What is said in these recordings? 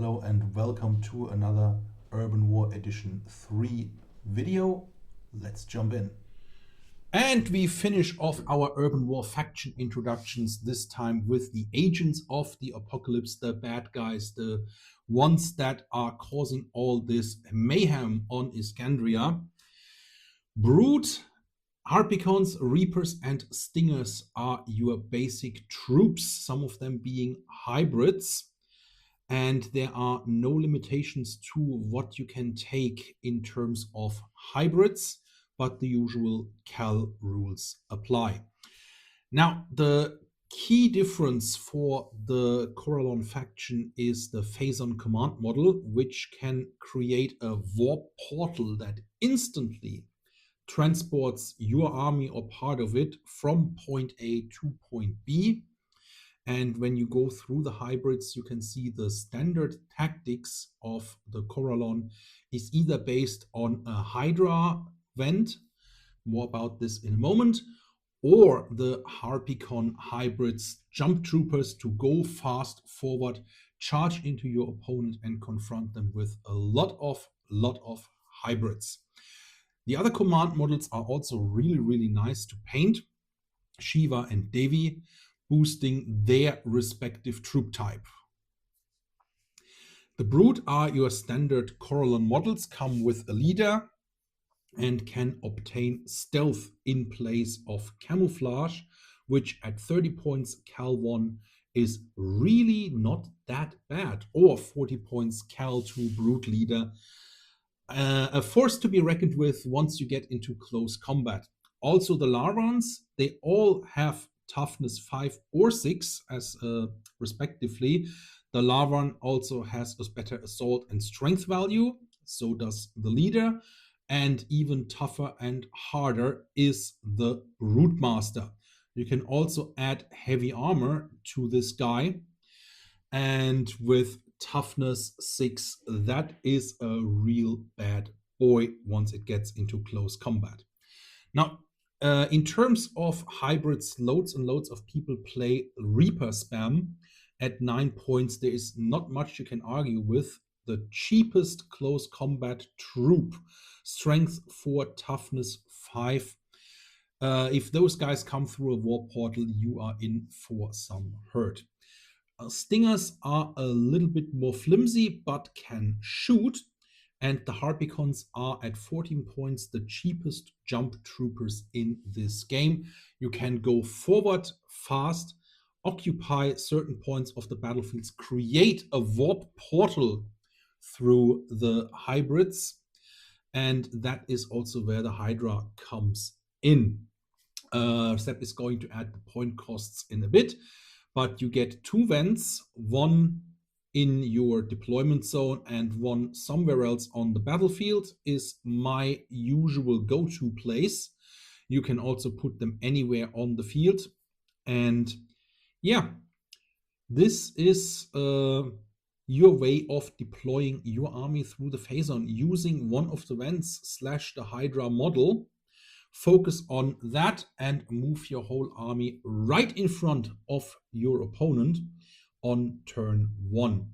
Hello and welcome to another Urban War Edition 3 video. Let's jump in. And we finish off our Urban War faction introductions, this time with the Agents of the Apocalypse, the bad guys, the ones that are causing all this mayhem on Iskandria. Brood, Harpicons, Reapers, and Stingers are your basic troops, some of them being hybrids. And there are no limitations to what you can take in terms of hybrids, but the usual Cal rules apply. Now, the key difference for the Koralon faction is the Phazon command model, which can create a warp portal that instantly transports your army or part of it from point A to point B. And when you go through the hybrids, you can see the standard tactics of the Koralon is either based on a Hydra vent, more about this in a moment, or the Harpicon hybrids, jump troopers to go fast forward, charge into your opponent and confront them with a lot of hybrids. The other command models are also really nice to paint. Shiva and Devi, boosting their respective troop type. The Brood are your standard Koralon models, come with a leader and can obtain stealth in place of camouflage, which at 30 points Cal 1 is really not that bad, or 40 points Cal 2 Brood leader. A force to be reckoned with once you get into close combat. Also the Larvans, they all have toughness 5 or 6 as respectively. The Larvan also has a better assault and strength value, so does the leader, and even tougher and harder is the Broodmaster. You can also add heavy armor to this guy, and with toughness 6, that is a real bad boy once it gets into close combat. Now, in terms of hybrids, loads and loads of people play Reaper spam. At 9 points, there is not much you can argue with. The cheapest close combat troop, strength 4, toughness 5. If those guys come through a war portal, you are in for some hurt. Stingers are a little bit more flimsy, but can shoot. And the Harpicons are at 14 points the cheapest jump troopers in this game. You can go forward fast, occupy certain points of the battlefields, create a warp portal through the hybrids. And that is also where the Hydra comes in. Seb is going to add the point costs in a bit, but you get 2 vents, one in your deployment zone and one somewhere else on the battlefield is my usual go-to place. You can also put them anywhere on the field. And yeah, this is your way of deploying your army through the Phazon using one of the vents / the Hydra model. Focus on that and move your whole army right in front of your opponent on turn 1.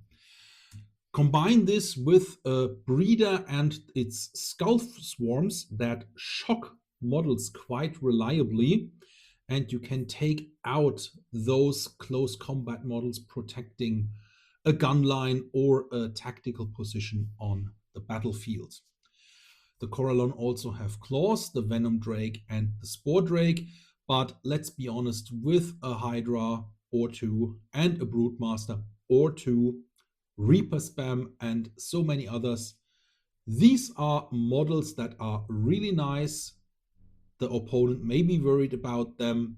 Combine this with a breeder and its skull swarms that shock models quite reliably, and you can take out those close combat models protecting a gun line or a tactical position on the battlefield. The Koralon also have claws, the Venom Drake and the Spore Drake, but let's be honest, with a Hydra or 2 and a Broodmaster or 2, Reaper spam and so many others, these are models that are really nice. The opponent may be worried about them,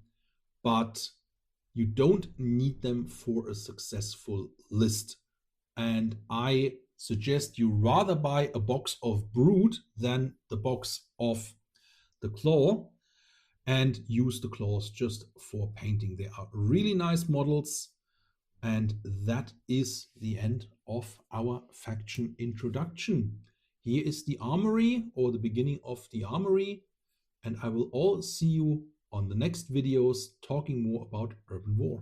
but you don't need them for a successful list. And I suggest you rather buy a box of Brood than the box of the Claw, and use the claws just for painting. They are really nice models, and that is the end of our faction introduction. Here is the armory, or the beginning of the armory, and I will all see you on the next videos talking more about Urban War.